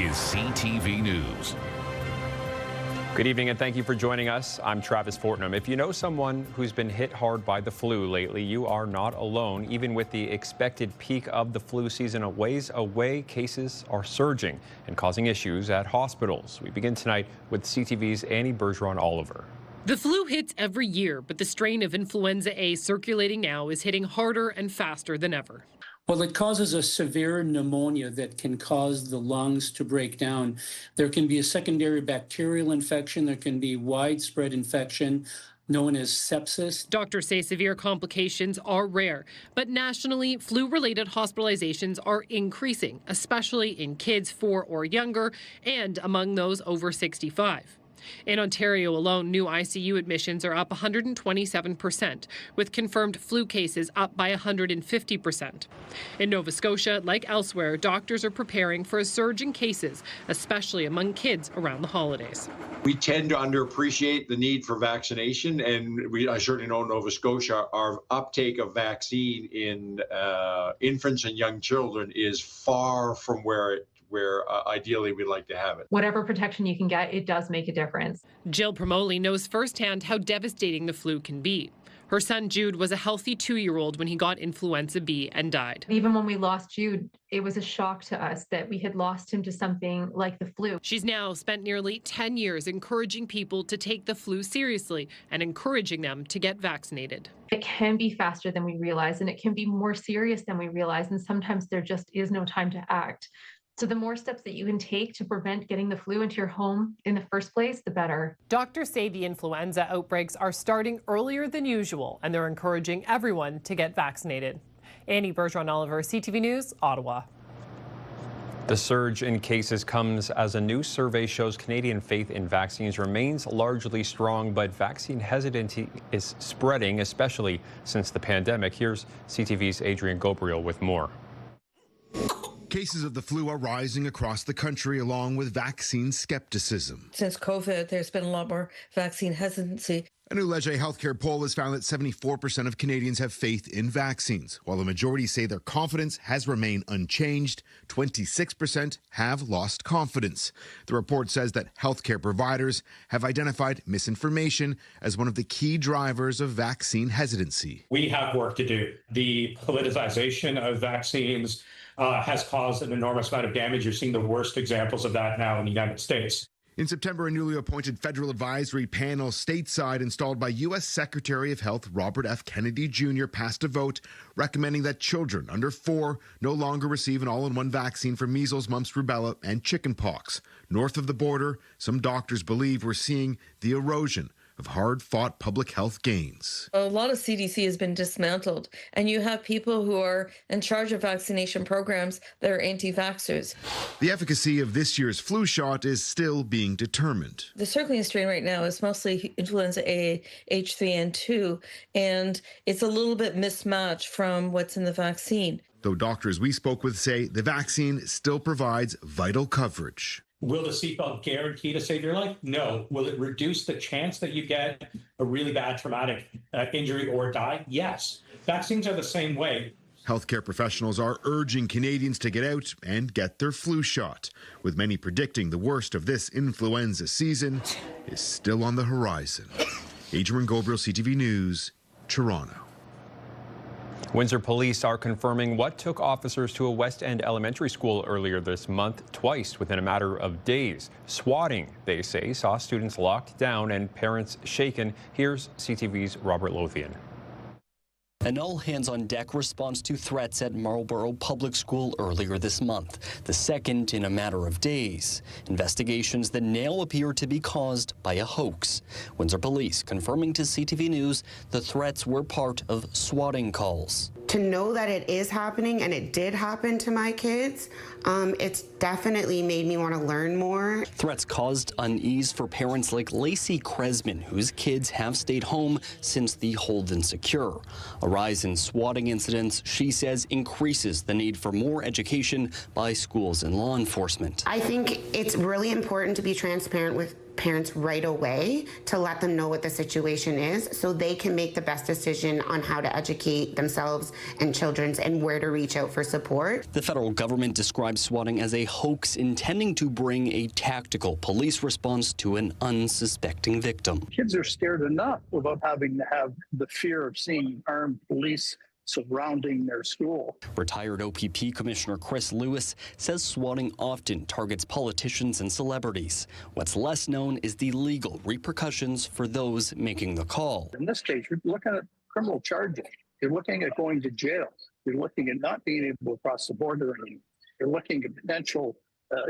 is CTV News. Good evening and thank you for joining us. I'm Travis Fortnum. If you know someone who's been hit hard by the flu lately, you are not alone. Even with the expected peak of the flu season a ways away, cases are surging and causing issues at hospitals. We begin tonight with CTV's Annie Bergeron-Oliver. The flu hits every year, but the strain of influenza A circulating now is hitting harder and faster than ever. Well, it causes a severe pneumonia that can cause the lungs to break down. There can be a secondary bacterial infection. There can be widespread infection known as sepsis. Doctors say severe complications are rare, but nationally, flu-related hospitalizations are increasing, especially in kids 4 or younger and among those over 65. In Ontario alone, new ICU admissions are up 127%, with confirmed flu cases up by 150%. In Nova Scotia, like elsewhere, doctors are preparing for a surge in cases, especially among kids around the holidays. We tend to underappreciate the need for vaccination, and I certainly know in Nova Scotia, our uptake of vaccine in infants and young children is far from where ideally we'd like to have it. Whatever protection you can get, it does make a difference. Jill Promoli knows firsthand how devastating the flu can be. Her son Jude was a healthy 2-year-old when he got influenza B and died. Even when we lost Jude, it was a shock to us that we had lost him to something like the flu. She's now spent nearly 10 years encouraging people to take the flu seriously and encouraging them to get vaccinated. It can be faster than we realize, and it can be more serious than we realize, and sometimes there just is no time to act. So the more steps that you can take to prevent getting the flu into your home in the first place, the better. Doctors say the influenza outbreaks are starting earlier than usual, and they're encouraging everyone to get vaccinated. Annie Bergeron-Oliver, CTV News, Ottawa. The surge in cases comes as a new survey shows Canadian faith in vaccines remains largely strong, but vaccine hesitancy is spreading, especially since the pandemic. Here's CTV's Adrian Gabriel with more. Cases of the flu are rising across the country, along with vaccine skepticism. Since COVID, there's been a lot more vaccine hesitancy. A new Leger healthcare poll has found that 74% of Canadians have faith in vaccines, while the majority say their confidence has remained unchanged. 26% have lost confidence. The report says that healthcare providers have identified misinformation as one of the key drivers of vaccine hesitancy. We have work to do. The politicization of vaccines has caused an enormous amount of damage. You're seeing the worst examples of that now in the United States. In September, a newly appointed federal advisory panel stateside installed by U.S. Secretary of Health Robert F. Kennedy Jr. passed a vote recommending that children under 4 no longer receive an all-in-one vaccine for measles, mumps, rubella, and chickenpox. North of the border, some doctors believe we're seeing the erosion of hard-fought public health gains. A lot of CDC has been dismantled, and you have people who are in charge of vaccination programs that are anti-vaxxers. The efficacy of this year's flu shot is still being determined. The circulating strain right now is mostly influenza A, H3N2, and it's a little bit mismatched from what's in the vaccine. Though doctors we spoke with say the vaccine still provides vital coverage. Will the seatbelt guarantee to save your life? No. Will it reduce the chance that you get a really bad traumatic injury or die? Yes. Vaccines are the same way. Healthcare professionals are urging Canadians to get out and get their flu shot, with many predicting the worst of this influenza season is still on the horizon. Adrian Gabriel, CTV News, Toronto. Windsor police are confirming what took officers to a West End elementary school earlier this month twice within a matter of days. Swatting, they say, saw students locked down and parents shaken. Here's CTV's Robert Lothian. An all-hands-on-deck response to threats at Marlborough Public School earlier this month, the second in a matter of days. Investigations that now appear to be caused by a hoax. Windsor police confirming to CTV News the threats were part of swatting calls. To know that it is happening and it did happen to my kids, it's definitely made me want to learn more. Threats caused unease for parents like Lacey Kresman, whose kids have stayed home since the hold and secure. A rise in swatting incidents, she says, increases the need for more education by schools and law enforcement. I think it's really important to be transparent with parents right away to let them know what the situation is so they can make the best decision on how to educate themselves and children and where to reach out for support. The federal government describes swatting as a hoax intending to bring a tactical police response to an unsuspecting victim. Kids are scared enough about having to have the fear of seeing armed police surrounding their school. Retired OPP Commissioner Chris Lewis says swatting often targets politicians and celebrities. What's less known is the legal repercussions for those making the call. In this case, you're looking at criminal charges. You're looking at going to jail. You're looking at not being able to cross the border anymore. You're looking at potential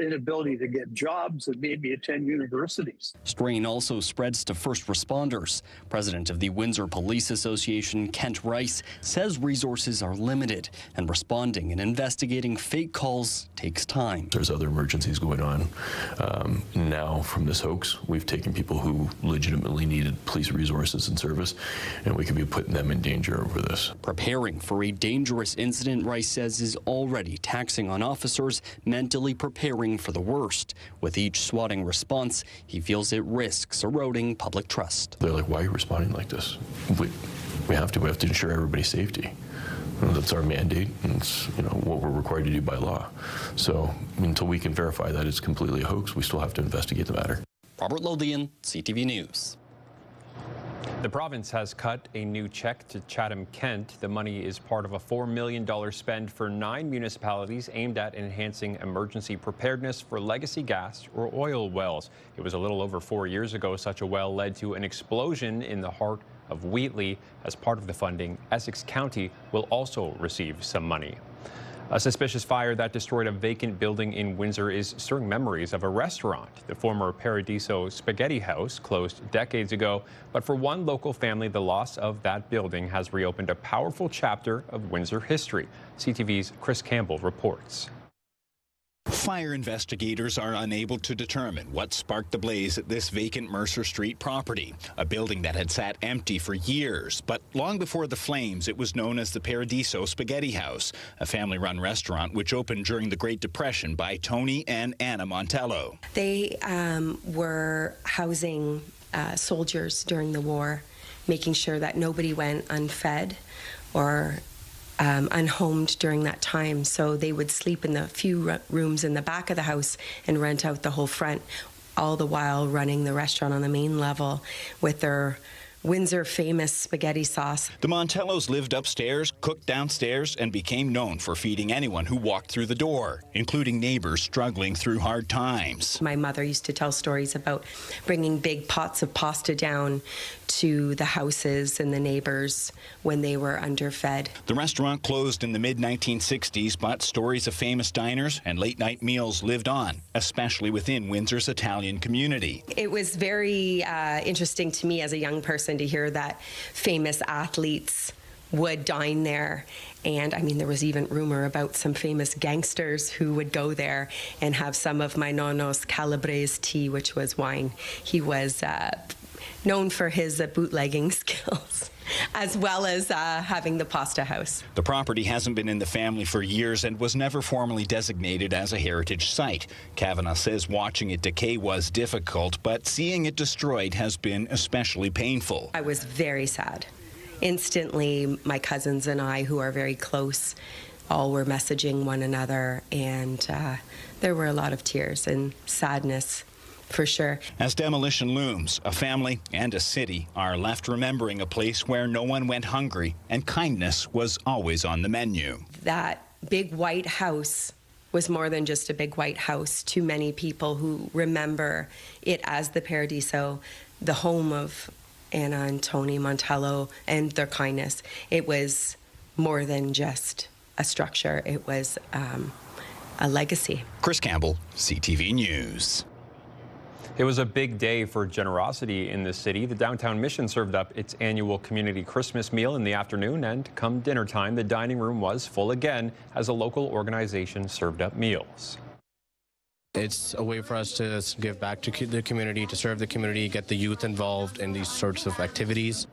inability to get jobs and maybe attend universities. Strain also spreads to first responders. President of the Windsor Police Association, Kent Rice, says resources are limited and responding and investigating fake calls takes time. There's other emergencies going on now from this hoax. We've taken people who legitimately needed police resources and service, and we could be putting them in danger over this. Preparing for a dangerous incident, Rice says, is already taxing on officers mentally preparing for the worst. With each swatting response, he feels it risks eroding public trust. They're like, why are you responding like this? We have to ensure everybody's safety. That's our mandate, and it's what we're required to do by law. So until we can verify that it's completely a hoax, we still have to investigate the matter. Robert Lothian, CTV News. The province has cut a new check to Chatham-Kent. The money is part of a $4 million spend for 9 municipalities aimed at enhancing emergency preparedness for legacy gas or oil wells. It was a little over 4 years ago such a well led to an explosion in the heart of Wheatley. As part of the funding, Essex County will also receive some money. A suspicious fire that destroyed a vacant building in Windsor is stirring memories of a restaurant. The former Paradiso Spaghetti House closed decades ago, but for one local family, the loss of that building has reopened a powerful chapter of Windsor history. CTV's Chris Campbell reports. Fire investigators are unable to determine what sparked the blaze at this vacant Mercer Street property, a building that had sat empty for years. But long before the flames, it was known as the Paradiso Spaghetti House, a family-run restaurant which opened during the Great Depression by Tony and Anna Montello. They were housing soldiers during the war, making sure that nobody went unfed or unhomed during that time. So they would sleep in the few rooms in the back of the house and rent out the whole front, all the while running the restaurant on the main level with their Windsor famous spaghetti sauce. The Montellos lived upstairs, cooked downstairs, and became known for feeding anyone who walked through the door, including neighbors struggling through hard times. My mother used to tell stories about bringing big pots of pasta down to the houses and the neighbors when they were underfed. The restaurant closed in the mid-1960s, but stories of famous diners and late-night meals lived on, especially within Windsor's Italian community. It was very interesting to me as a young person to hear that famous athletes would dine there. And I mean, there was even rumor about some famous gangsters who would go there and have some of my nonno's Calabrese tea, which was wine. He was known for his bootlegging skills, as well as having the pasta house. The property hasn't been in the family for years and was never formally designated as a heritage site. Kavanagh says watching it decay was difficult, but seeing it destroyed has been especially painful. I was very sad. Instantly, my cousins and I, who are very close, all were messaging one another, and there were a lot of tears and sadness. For sure. As demolition looms, a family and a city are left remembering a place where no one went hungry and kindness was always on the menu. That big white house was more than just a big white house to many people who remember it as the Paradiso, the home of Anna and Tony Montello and their kindness. It was more than just a structure. It was a legacy. Chris Campbell, CTV News. It was a big day for generosity in the city. The Downtown Mission served up its annual community Christmas meal in the afternoon, and come dinner time, the dining room was full again as a local organization served up meals. It's a way for us to give back to the community, to serve the community, get the youth involved in these sorts of activities.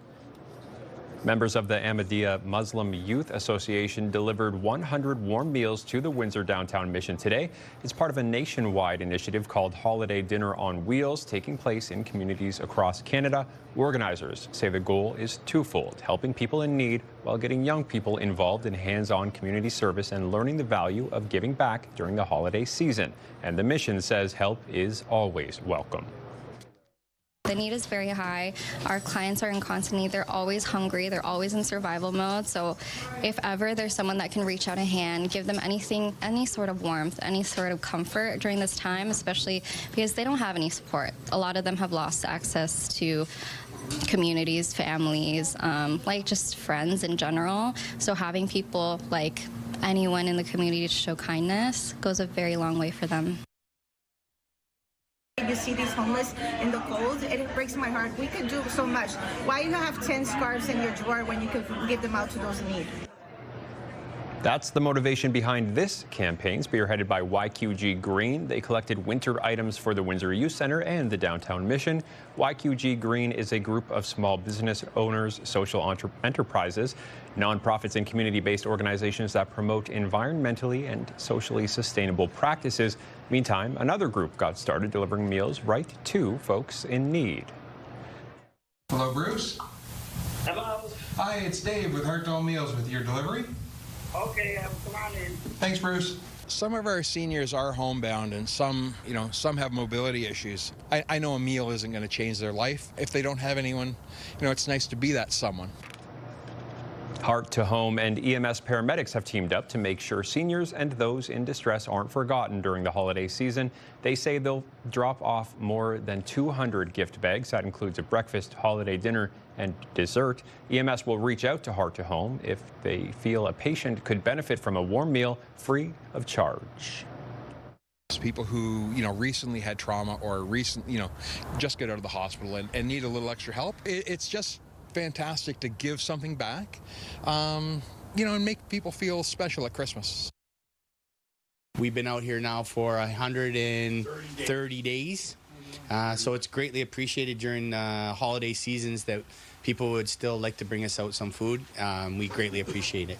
Members of the Ahmadiyya Muslim Youth Association delivered 100 warm meals to the Windsor downtown mission today. It's part of a nationwide initiative called Holiday Dinner on Wheels, taking place in communities across Canada. Organizers say the goal is twofold, helping people in need while getting young people involved in hands-on community service and learning the value of giving back during the holiday season. And the mission says help is always welcome. The need is very high. Our clients are in constant need. They're always hungry. They're always in survival mode. So if ever there's someone that can reach out a hand, give them anything, any sort of warmth, any sort of comfort during this time, especially because they don't have any support. A lot of them have lost access to communities, families, like just friends in general. So having people like anyone in the community to show kindness goes a very long way for them. You see these homeless in the cold, and it breaks my heart. We could do so much. Why you have 10 scarves in your drawer when you could give them out to those in need? That's the motivation behind this campaign, spearheaded by YQG Green. They collected winter items for the Windsor Youth Center and the downtown mission. YQG Green is a group of small business owners, social enterprises, nonprofits, and community-based organizations that promote environmentally and socially sustainable practices. Meantime, another group got started delivering meals right to folks in need. Hello, Bruce. Hello. Hi, it's Dave with Heart to Home Meals with your delivery. Okay, come on in. Thanks, Bruce. Some of our seniors are homebound, and some have mobility issues. I know a meal isn't going to change their life. If they don't have anyone, it's nice to be that someone. Heart to Home and EMS paramedics have teamed up to make sure seniors and those in distress aren't forgotten during the holiday season. They say they'll drop off more than 200 gift bags. That includes a breakfast, holiday dinner, and dessert. EMS will reach out to Heart to Home if they feel a patient could benefit from a warm meal free of charge. People who, recently had trauma or just got out of the hospital and need a little extra help. It's just fantastic to give something back, and make people feel special at Christmas. We've been out here now for 130 days, so it's greatly appreciated during holiday seasons that people would still like to bring us out some food. We greatly appreciate it.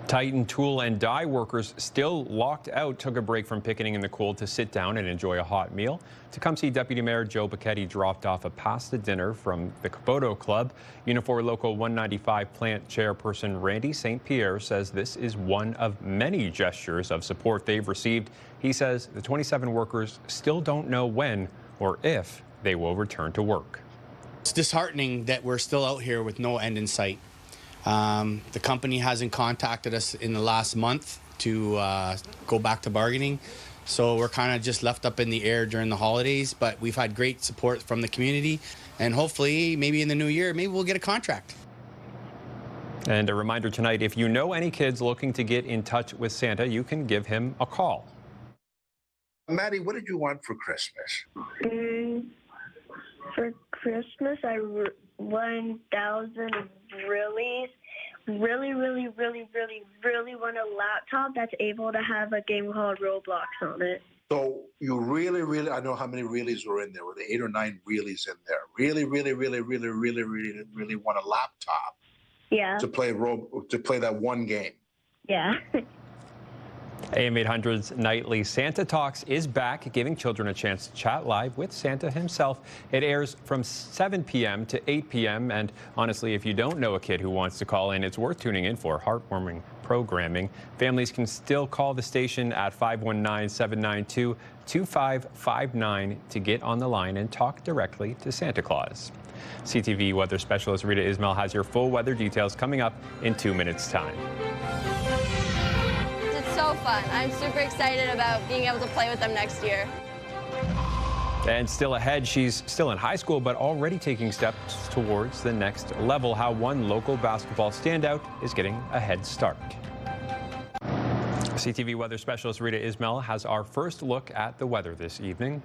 Titan tool and die workers still locked out took a break from picketing in the cold to sit down and enjoy a hot meal. Tecumseh Deputy Mayor Joe Bacchetti dropped off a pasta dinner from the Caboto Club. Unifor Local 195 plant chairperson Randy St. Pierre says this is one of many gestures of support they've received. He says the 27 workers still don't know when or if they will return to work. It's disheartening that we're still out here with no end in sight. The company hasn't contacted us in the last month to go back to bargaining, so we're kind of just left up in the air during the holidays, but we've had great support from the community, and hopefully maybe in the new year maybe we'll get a contract. And a reminder tonight, if you know any kids looking to get in touch with Santa, you can give him a call. Maddie, what did you want for Christmas? For Christmas, I 1,000 really want a laptop that's able to have a game called Roblox on it. So you really, I know how many reallys were in there. Were there 8 or 9 reallys in there? Really want a laptop. Yeah. To play that one game. Yeah. AM 800's nightly Santa Talks is back, giving children a chance to chat live with Santa himself. It airs from 7 p.m. to 8 p.m. And honestly, if you don't know a kid who wants to call in, it's worth tuning in for heartwarming programming. Families can still call the station at 519-792-2559 to get on the line and talk directly to Santa Claus. CTV weather specialist Rita Ismail has your full weather details coming up in 2 minutes' time. So fun. I'm super excited about being able to play with them next year. And still ahead, she's still in high school, but already taking steps towards the next level. How one local basketball standout is getting a head start. CTV weather specialist Rita Ismail has our first look at the weather this evening.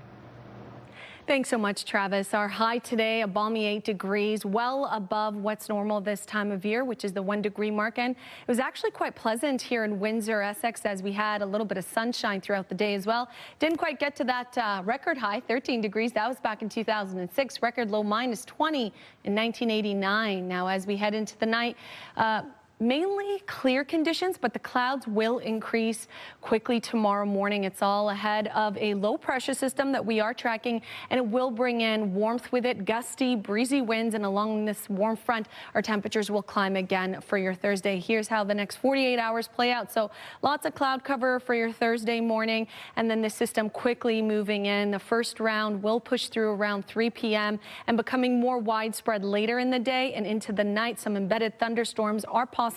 Thanks so much, Travis. Our high today, a balmy 8 degrees, well above what's normal this time of year, which is the 1 degree mark. And it was actually quite pleasant here in Windsor-Essex as we had a little bit of sunshine throughout the day as well. Didn't quite get to that record high, 13 degrees. That was back in 2006. Record low minus 20 in 1989. Now, as we head into the night, mainly clear conditions, but the clouds will increase quickly tomorrow morning. It's all ahead of a low pressure system that we are tracking, and it will bring in warmth with it, gusty, breezy winds, and along this warm front, our temperatures will climb again for your Thursday. Here's how the next 48 hours play out. So lots of cloud cover for your Thursday morning, and then the system quickly moving in. The first round will push through around 3 p.m. and becoming more widespread later in the day and into the night. Some embedded thunderstorms are possible,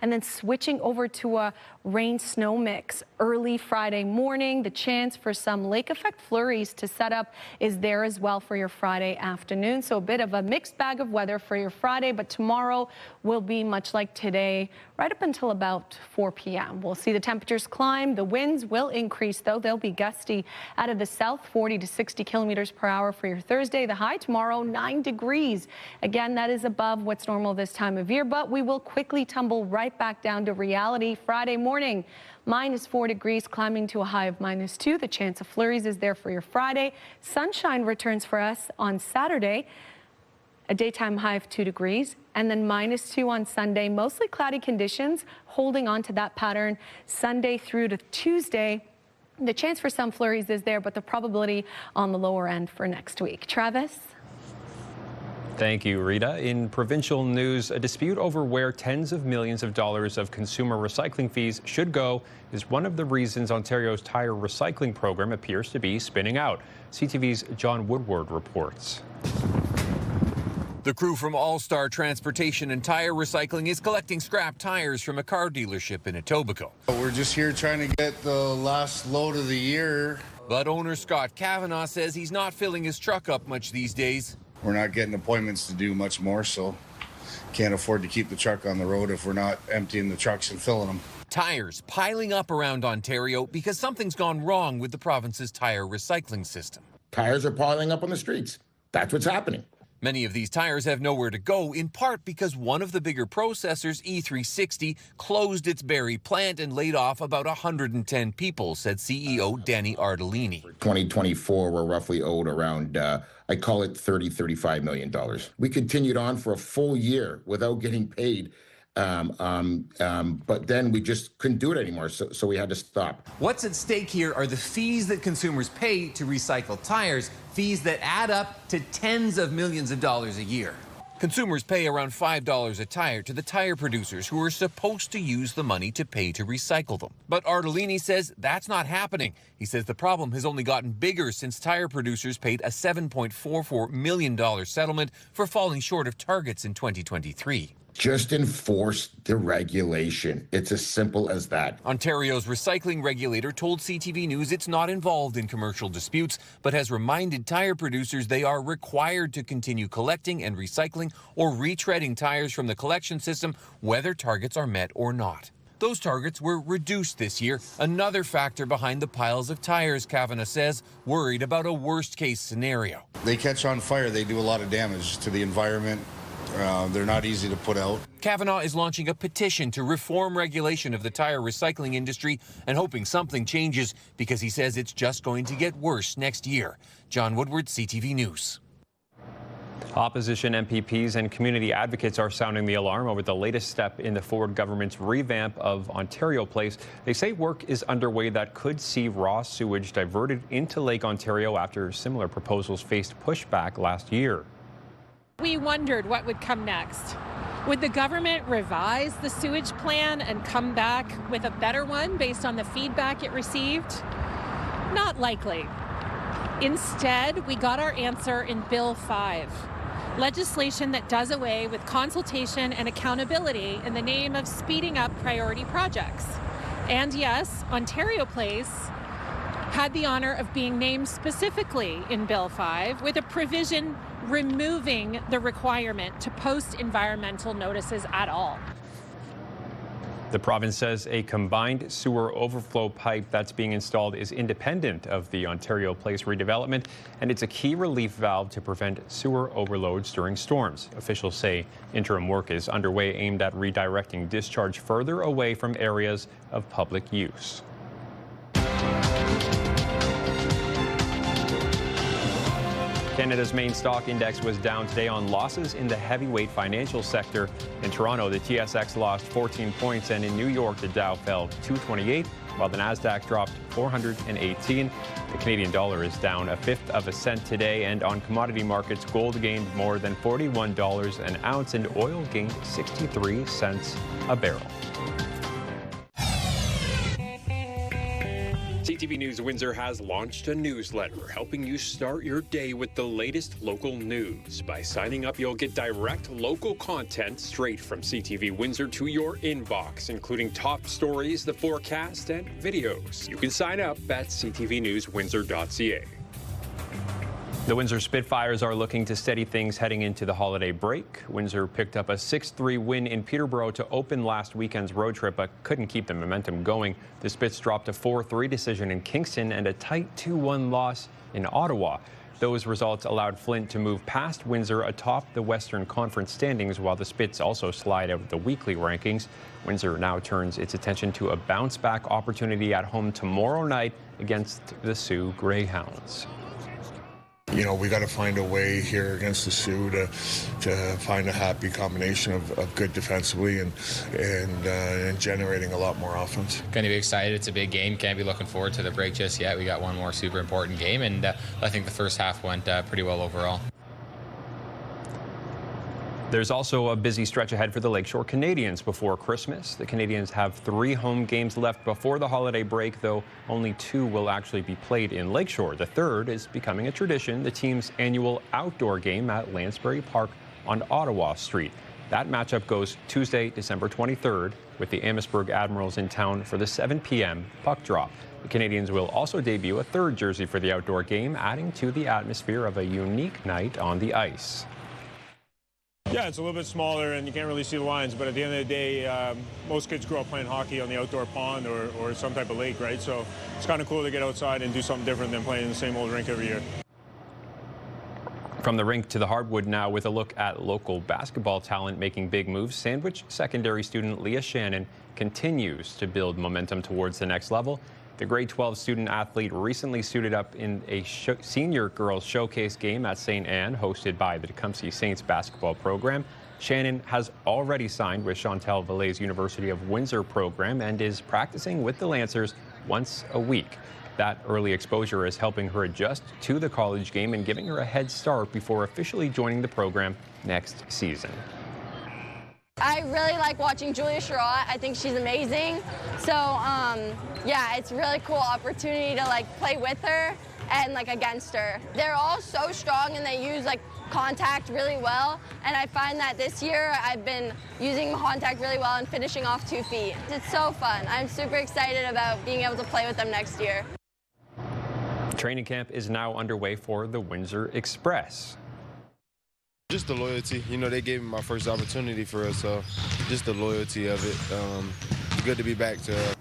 and then switching over to a rain-snow mix early Friday morning. The chance for some lake effect flurries to set up is there as well for your Friday afternoon. So a bit of a mixed bag of weather for your Friday, but tomorrow will be much like today, right up until about 4 p.m. We'll see the temperatures climb. The winds will increase, though. They'll be gusty out of the south, 40 to 60 kilometers per hour for your Thursday. The high tomorrow, 9 degrees. Again, that is above what's normal this time of year, but we will quickly tumble right back down to reality Friday morning. Minus 4 degrees, climbing to a high of minus 2. The chance of flurries is there for your Friday. Sunshine returns for us on Saturday. A daytime high of 2 degrees, and then minus 2 on Sunday. Mostly cloudy conditions, holding on to that pattern Sunday through to Tuesday. The chance for some flurries is there, but the probability on the lower end for next week. Travis? Thank you, Rita. In provincial news, a dispute over where tens of millions of dollars of consumer recycling fees should go is one of the reasons Ontario's tire recycling program appears to be spinning out. CTV's John Woodward reports. The crew from All-Star Transportation and Tire Recycling is collecting scrap tires from a car dealership in Etobicoke. We're just here trying to get the last load of the year. But owner Scott Kavanaugh says he's not filling his truck up much these days. We're not getting appointments to do much more, so can't afford to keep the truck on the road if we're not emptying the trucks and filling them. Tires piling up around Ontario because something's gone wrong with the province's tire recycling system. Tires are piling up on the streets. That's what's happening. Many of these tires have nowhere to go, in part because one of the bigger processors, E360, closed its Barrie plant and laid off about 110 people, said CEO Danny Ardolini. 2024, we're roughly owed around, I call it $35 million. We continued on for a full year without getting paid. But then we just couldn't do it anymore, so we had to stop. What's at stake here are the fees that consumers pay to recycle tires, fees that add up to tens of millions of dollars a year. Consumers pay around $5 a tire to the tire producers who are supposed to use the money to pay to recycle them. But Ardolini says that's not happening. He says the problem has only gotten bigger since tire producers paid a $7.44 million settlement for falling short of targets in 2023. Just enforce the regulation. It's as simple as that. Ontario's recycling regulator told CTV News it's not involved in commercial disputes, but has reminded tire producers they are required to continue collecting and recycling or retreading tires from the collection system, whether targets are met or not. Those targets were reduced this year, another factor behind the piles of tires, Kavanagh says, worried about a worst-case scenario. They catch on fire. They do a lot of damage to the environment. They're not easy to put out. Kavanagh is launching a petition to reform regulation of the tire recycling industry and hoping something changes because he says it's just going to get worse next year. John Woodward, CTV News. Opposition MPPs and community advocates are sounding the alarm over the latest step in the Ford government's revamp of Ontario Place. They say work is underway that could see raw sewage diverted into Lake Ontario after similar proposals faced pushback last year. We wondered what would come next. Would the government revise the sewage plan and come back with a better one based on the feedback it received? Not likely. Instead, we got our answer in Bill 5, legislation that does away with consultation and accountability in the name of speeding up priority projects. And yes, Ontario Place had the honor of being named specifically in Bill 5 with a provision removing the requirement to post environmental notices at all. The province says a combined sewer overflow pipe that's being installed is independent of the Ontario Place redevelopment, and it's a key relief valve to prevent sewer overloads during storms. Officials say interim work is underway aimed at redirecting discharge further away from areas of public use. Canada's main stock index was down today on losses in the heavyweight financial sector. In Toronto, the TSX lost 14 points, and in New York, the Dow fell 228, while the Nasdaq dropped 418. The Canadian dollar is down 1/5 cent today, and on commodity markets, gold gained more than $41 an ounce, and oil gained 63 cents a barrel. CTV News Windsor has launched a newsletter helping you start your day with the latest local news. By signing up, you'll get direct local content straight from CTV Windsor to your inbox, including top stories, the forecast, and videos. You can sign up at ctvnewswindsor.ca. The Windsor Spitfires are looking to steady things heading into the holiday break. Windsor picked up a 6-3 win in Peterborough to open last weekend's road trip, but couldn't keep the momentum going. The Spits dropped a 4-3 decision in Kingston and a tight 2-1 loss in Ottawa. Those results allowed Flint to move past Windsor atop the Western Conference standings, while the Spits also slide out of the weekly rankings. Windsor now turns its attention to a bounce-back opportunity at home tomorrow night against the Sioux Greyhounds. You know, we got to find a way here against the Sioux to find a happy combination of good defensively and generating a lot more offense. Going to be excited. It's a big game. Can't be looking forward to the break just yet. We got one more super important game, and I think the first half went pretty well overall. There's also a busy stretch ahead for the Lakeshore Canadians before Christmas. The Canadians have 3 home games left before the holiday break, though only 2 will actually be played in Lakeshore. The third is becoming a tradition, the team's annual outdoor game at Lansbury Park on Ottawa Street. That matchup goes Tuesday, December 23rd, with the Amherstburg Admirals in town for the 7 p.m. puck drop. The Canadians will also debut a 3rd jersey for the outdoor game, adding to the atmosphere of a unique night on the ice. Yeah, it's a little bit smaller and you can't really see the lines, but at the end of the day, most kids grow up playing hockey on the outdoor pond or some type of lake, right? So it's kind of cool to get outside and do something different than playing in the same old rink every year. From the rink to the hardwood now, with a look at local basketball talent making big moves, Sandwich secondary student Leah Shannon continues to build momentum towards the next level. The grade 12 student athlete recently suited up in a senior girls showcase game at St. Anne, hosted by the Tecumseh Saints basketball program. Shannon has already signed with Chantal Vallet's University of Windsor program and is practicing with the Lancers once a week. That early exposure is helping her adjust to the college game and giving her a head start before officially joining the program next season. I really like watching Julia Sherratt. I think she's amazing. So, yeah, it's a really cool opportunity to play with her and against her. They're all so strong and they use contact really well. And I find that this year I've been using contact really well and finishing off 2 feet. It's so fun. I'm super excited about being able to play with them next year. Training camp is now underway for the Windsor Express. Just the loyalty. You know, they gave me my first opportunity for us, so just the loyalty of it. It's good to be back to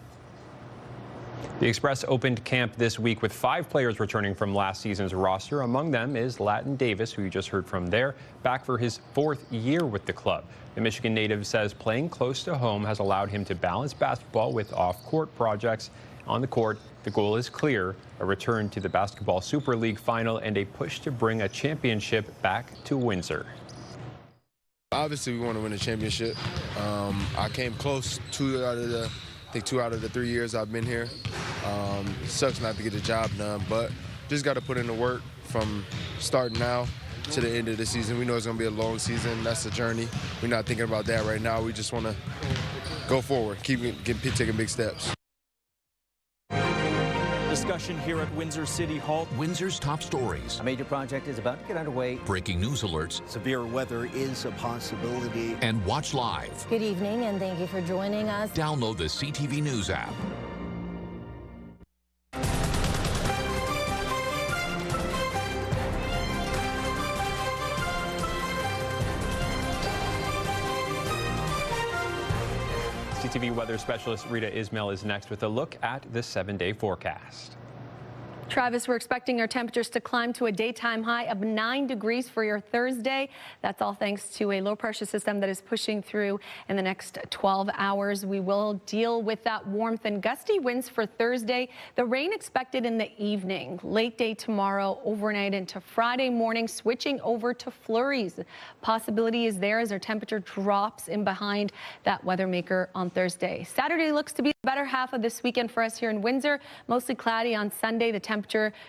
The Express opened camp this week with 5 players returning from last season's roster. Among them is Latin Davis, who you just heard from there, back for his 4th year with the club. The Michigan native says playing close to home has allowed him to balance basketball with off-court projects. On the court, the goal is clear: a return to the Basketball Super League final and a push to bring a championship back to Windsor. Obviously, we want to win a championship. I came close 2 out of the 3 years I've been here. It sucks not to get the job done, but just got to put in the work from starting now to the end of the season. We know it's going to be a long season. That's the journey. We're not thinking about that right now. We just want to go forward, keep taking big steps. Discussion here at Windsor City Hall. Windsor's top stories. A major project is about to get underway. Breaking news alerts. Severe weather is a possibility. And watch live. Good evening and thank you for joining us. Download the CTV News app. CTV weather specialist Rita Ismail is next with a look at the 7-day forecast. Travis, we're expecting our temperatures to climb to a daytime high of 9 degrees for your Thursday. That's all thanks to a low pressure system that is pushing through in the next 12 hours. We will deal with that warmth and gusty winds for Thursday. The rain expected in the evening, late day tomorrow, overnight into Friday morning, switching over to flurries. Possibility is there as our temperature drops in behind that weather maker on Thursday. Saturday looks to be the better half of this weekend for us here in Windsor. Mostly cloudy on Sunday. The temperature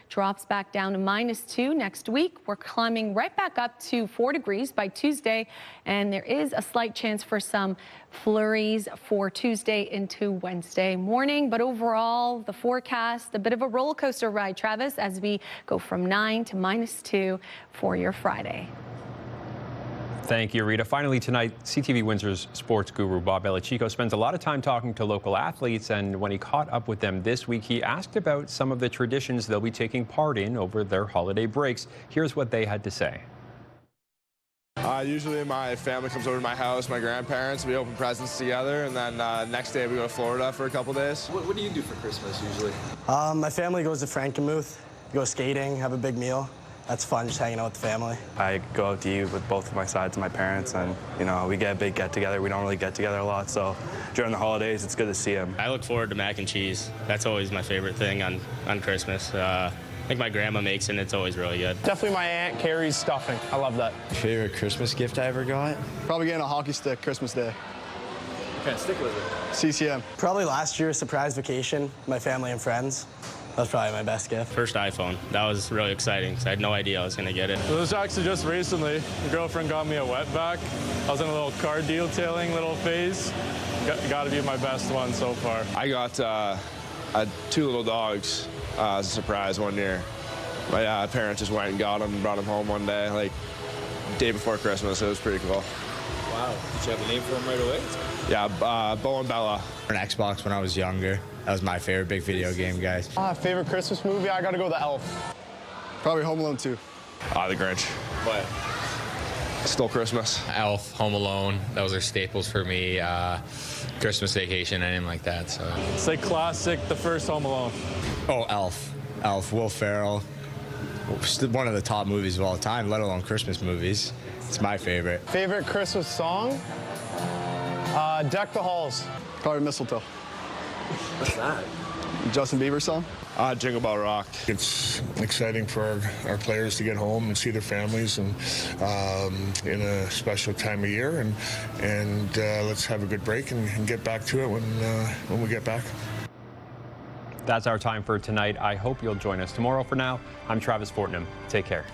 drops back down to -2 next week. We're climbing right back up to 4 degrees by Tuesday, and there is a slight chance for some flurries for Tuesday into Wednesday morning. But overall, the forecast, a bit of a roller coaster ride, Travis, as we go from 9 to -2 for your Friday. Thank you, Rita. Finally tonight, CTV Windsor's sports guru Bob Belichico spends a lot of time talking to local athletes, and when he caught up with them this week, he asked about some of the traditions they'll be taking part in over their holiday breaks. Here's what they had to say. Usually my family comes over to my house, my grandparents, we open presents together, and then next day we go to Florida for a couple days. What do you do for Christmas usually? My family goes to Frankenmuth, go skating, have a big meal. That's fun, just hanging out with the family. I go out to eat with both of my sides of my parents, and we get a big get-together. We don't really get together a lot, so during the holidays, it's good to see them. I look forward to mac and cheese. That's always my favorite thing on Christmas. I think my grandma makes it, and it's always really good. Definitely my Aunt Carrie's stuffing. I love that. Favorite Christmas gift I ever got? Probably getting a hockey stick Christmas Day. What kind of stick was it? CCM. Probably last year's surprise vacation, my family and friends. That's probably my best gift. First iPhone. That was really exciting because I had no idea I was going to get it. It was actually just recently. The girlfriend got me a wetback. I was in a little car detailing little phase. Got to be my best one so far. I got 2 little dogs as a surprise one year. My parents just went and got them and brought them home one day, like day before Christmas. It was pretty cool. Wow. Did you have a name for them right away? Yeah, Bo and Bella. An Xbox when I was younger. That was my favorite big video game, guys. Favorite Christmas movie? I gotta go The Elf. Probably Home Alone 2. The Grinch. What? Stole Christmas. Elf, Home Alone, those are staples for me. Christmas Vacation, anything like that. So. It's like classic, the first Home Alone. Oh, Elf. Elf, Will Ferrell. One of the top movies of all time, let alone Christmas movies. It's my favorite. Favorite Christmas song? Deck the Halls. Probably Mistletoe. What's that? Justin Bieber song? Jingle Bell Rock. It's exciting for our players to get home and see their families, and in a special time of year, and let's have a good break and get back to it when we get back. That's our time for tonight. I hope you'll join us tomorrow. For now, I'm Travis Fortnum. Take care.